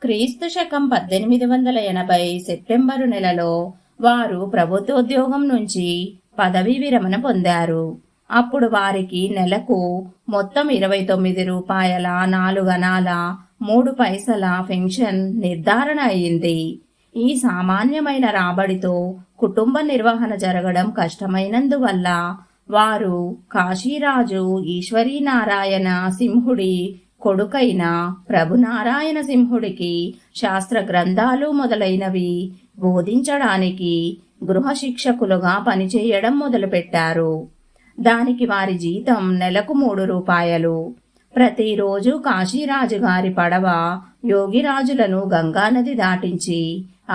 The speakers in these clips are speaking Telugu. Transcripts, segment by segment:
క్రీస్తు శకం 1880 సెప్టెంబరు నెలలో వారు ప్రభుత్వోద్యోగం నుంచి పదవీ విరమణ పొందారు. అప్పుడు వారికి నెలకు మొత్తం 29 రూపాయల 4 అణాల 3 పైసల పెన్షన్ నిర్ధారణ అయింది. ఈ సామాన్యమైన రాబడితో కుటుంబ నిర్వహణ జరగడం కష్టమైనందువల్ల వారు కాశీరాజు ఈశ్వరీనారాయణ సింహుడి కొడుకైన ప్రభునారాయణ సింహుడికి శాస్త్ర గ్రంథాలు మొదలైనవి బోధించడానికి గృహ శిక్షకులుగా పనిచేయడం మొదలుపెట్టారు. దానికి వారి జీతం నెలకు 3 రూపాయలు. ప్రతిరోజు కాశీరాజు గారి పడవ యోగిరాజులను గంగానది దాటించి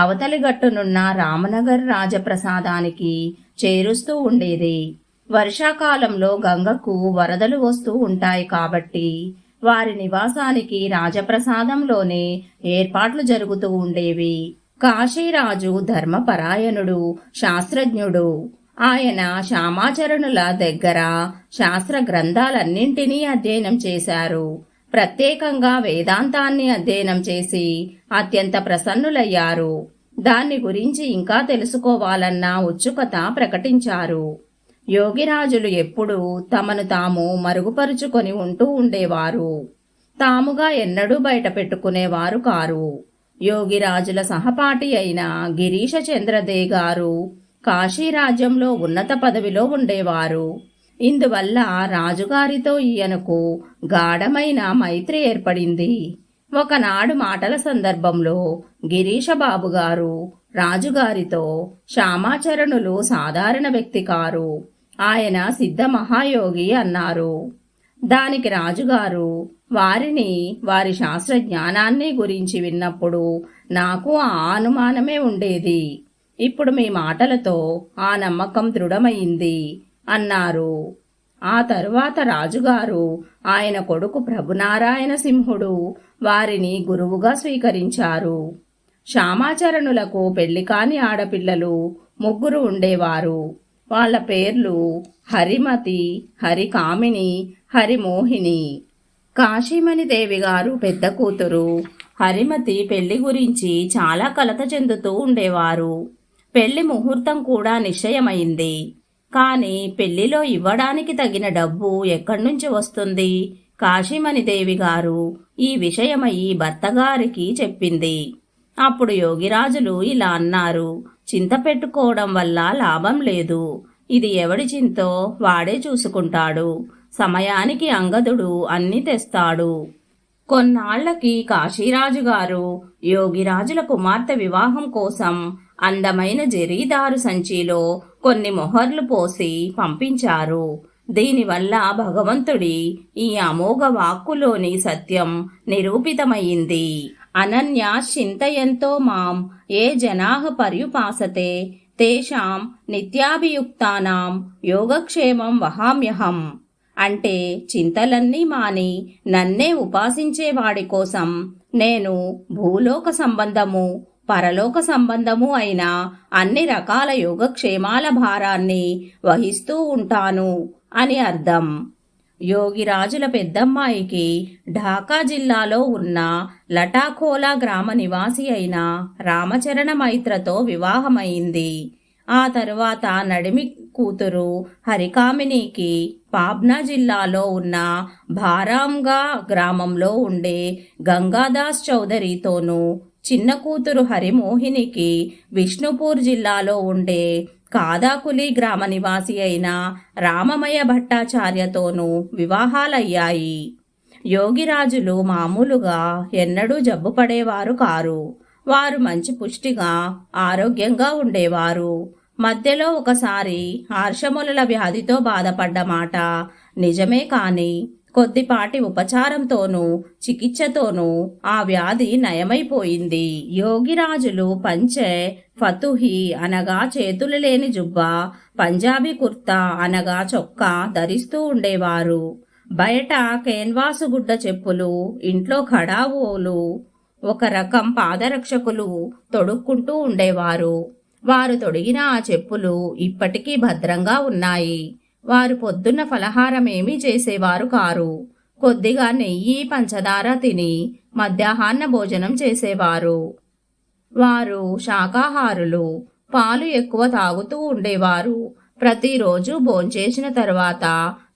అవతలి గట్టునున్న రామనగర్ రాజప్రసాదానికి చేరుస్తూ ఉండేది. వర్షాకాలంలో గంగకు వరదలు వస్తూ ఉంటాయి కాబట్టి వారి నివాసానికి రాజప్రసాదంలోనే ఏర్పాట్లు జరుగుతూ ఉండేవి. కాశీరాజు ధర్మపరాయణుడు, శాస్త్రజ్ఞుడు. ఆయన శ్యామాచరణుల దగ్గర శాస్త్ర గ్రంథాలన్నింటినీ అధ్యయనం చేశారు. ప్రత్యేకంగా వేదాంతాన్ని అధ్యయనం చేసి అత్యంత ప్రసన్నులయ్యారు. దాన్ని గురించి ఇంకా తెలుసుకోవాలన్న ఉత్సుకత ప్రకటించారు. యోగిరాజులు ఎప్పుడూ తమను తాము మరుగుపరుచుకొని ఉంటూ ఉండేవారు. తాముగా ఎన్నడూ బయట పెట్టుకునేవారు కారు. యోగిరాజుల సహపాఠి అయిన గిరీశ చంద్రదే గారు కాశీరాజ్యంలో ఉన్నత పదవిలో ఉండేవారు. ఇందువల్ల రాజుగారితో ఈయనకు గాఢమైన మైత్రి ఏర్పడింది. ఒకనాడు మాటల సందర్భంలో గిరీశ బాబు గారు రాజుగారితో శ్యామాచరణులు సాధారణ వ్యక్తి కారు, ఆయన సిద్ధ మహాయోగి అన్నారు. దానికి రాజుగారు వారిని వారి శాస్త్ర జ్ఞానాన్ని గురించి విన్నప్పుడు నాకు ఆ అనుమానమే ఉండేది. ఇప్పుడు మీ మాటలతో ఆ నమ్మకం దృఢమైంది అన్నారు. ఆ తరువాత రాజుగారు ఆయన కొడుకు ప్రభునారాయణ సింహుడు వారిని గురువుగా స్వీకరించారు. శ్యామాచరణులకు పెళ్లి కాని ఆడపిల్లలు 3 ఉండేవారు. వాళ్ళ పేర్లు హరిమతి, హరికామిని, హరిమోహిని. కాశీమణిదేవి గారు పెద్ద కూతురు. హరిమతి పెళ్లి గురించి చాలా కలత చెందుతూ ఉండేవారు. పెళ్లి ముహూర్తం కూడా నిశ్చయమైంది. కానీ పెళ్లిలో ఇవ్వడానికి తగిన డబ్బు ఎక్కడ్నుంచి వస్తుంది? కాశీమణిదేవి గారు ఈ విషయమై భర్తగారికి చెప్పింది. అప్పుడు యోగిరాజులు ఇలా అన్నారు: చింత పెట్టుకోవడం వల్ల లాభం లేదు. ఇది ఎవడి చింతో వాడే చూసుకుంటాడు. సమయానికి అంగదుడు అన్ని తెస్తాడు. కొన్నాళ్లకి కాశీరాజు గారు యోగిరాజుల కుమార్తె వివాహం కోసం అందమైన జరీదారు సంచిలో కొన్ని మొహర్లు పోసి పంపించారు. దీనివల్ల భగవంతుడి ఈ అమోఘ వాక్కులోని సత్యం నిరూపితమయ్యింది. అనన్యా చింతయంతో మాం ఏ జనాః పర్యుపాసతే తేషాం నిత్యాభియుక్తానాం యోగక్షేమం వహామ్యహం. అంటే చింతలన్నీ మాని నన్నే ఉపాసించేవాడి కోసం నేను భూలోక సంబంధము పరలోక సంబంధము అయిన అన్ని రకాల యోగక్షేమాల భారాన్ని వహిస్తూ ఉంటాను అని అర్థం. యోగిరాజుల పెద్దమ్మాయికి ఢాకా జిల్లాలో ఉన్న లటాఖోలా గ్రామ నివాసి అయిన రామచరణ మైత్రతో వివాహమైంది. ఆ తరువాత నడిమి కూతురు హరికామినికి పాబ్నా జిల్లాలో ఉన్న భారాంగా గ్రామంలో ఉండే గంగాదాస్ చౌదరితోనూ, చిన్న కూతురు హరిమోహినికి విష్ణుపూర్ జిల్లాలో ఉండే కాదాకులి గ్రామ నివాసి అయిన రామమయ భట్టాచార్యతోనూ వివాహాలయ్యాయి. యోగిరాజులు మామూలుగా ఎన్నడూ జబ్బు పడేవారు కారు. వారు మంచి పుష్టిగా ఆరోగ్యంగా ఉండేవారు. మధ్యలో ఒకసారి ఆర్షముల వ్యాధితో బాధపడ్డ మాట నిజమే కాని కొద్దిపాటి ఉపచారంతోనూ చికిత్సతోనూ ఆ వ్యాధి నయమైపోయింది. యోగిరాజులు పంచె ఫతుహి అనగా చేతులు లేని జుబ్బా, పంజాబీ కుర్తా అనగా చొక్కా ధరిస్తూ ఉండేవారు. బయట కేన్వాసు గుడ్డ చెప్పులు, ఇంట్లో ఖడావోలు, ఒక రకం పాదరక్షకులు తొడుక్కుంటూ ఉండేవారు. వారు తొడిగిన ఆ చెప్పులు ఇప్పటికీ భద్రంగా ఉన్నాయి. వారు పొద్దున్న ఫలహారమేమీ చేసేవారు కారు. కొద్దిగా నెయ్యి పంచదార తిని మధ్యాహ్న భోజనం చేసేవారు. వారు శాకాహారులు. పాలు ఎక్కువ తాగుతూ ఉండేవారు. ప్రతిరోజు భోంచేసిన తర్వాత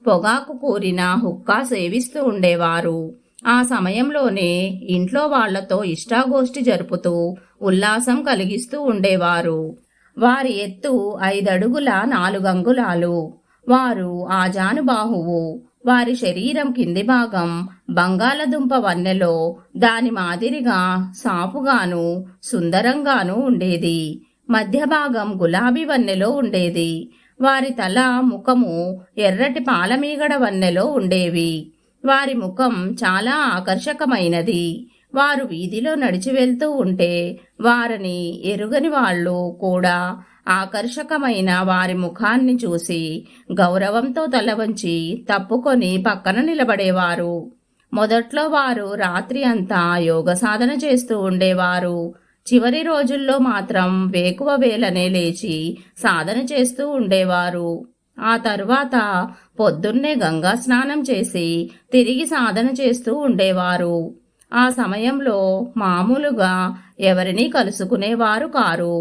పొగాకు కూరిన హుక్కా సేవిస్తూ ఉండేవారు. ఆ సమయంలోనే ఇంట్లో వాళ్లతో ఇష్టాగోష్ఠి జరుపుతూ ఉల్లాసం కలిగిస్తూ ఉండేవారు. వారి ఎత్తు 5 అడుగుల 4 అంగుళాలు. వారు ఆజానుబాహువు. వారి శరీరం కింది భాగం బంగాళదుంప వన్నెలో దాని మాదిరిగా సాపుగాను సుందరంగాను ఉండేది. మధ్య భాగం గులాబీ వన్నెలో ఉండేది. వారి తల ముఖము ఎర్రటి పాలమీగడ వన్నెలో ఉండేవి. వారి ముఖం చాలా ఆకర్షకమైనది. వారు వీధిలో నడిచి వెళ్తూ ఉంటే వారిని ఎరుగని వాళ్ళు కూడా ఆకర్షకమైన వారి ముఖాన్ని చూసి గౌరవంతో తల వంచి తప్పుకొని పక్కన నిలబడేవారు. మొదట్లో వారు రాత్రి అంతా యోగ సాధన చేస్తూ ఉండేవారు. చివరి రోజుల్లో మాత్రం వేకువ వేళనే లేచి సాధన చేస్తూ ఉండేవారు. ఆ తరువాత పొద్దున్నే గంగా స్నానం చేసి తిరిగి సాధన చేస్తూ ఉండేవారు. ఆ సమయంలో మామూలుగా ఎవరినీ కలుసుకునేవారు కారు.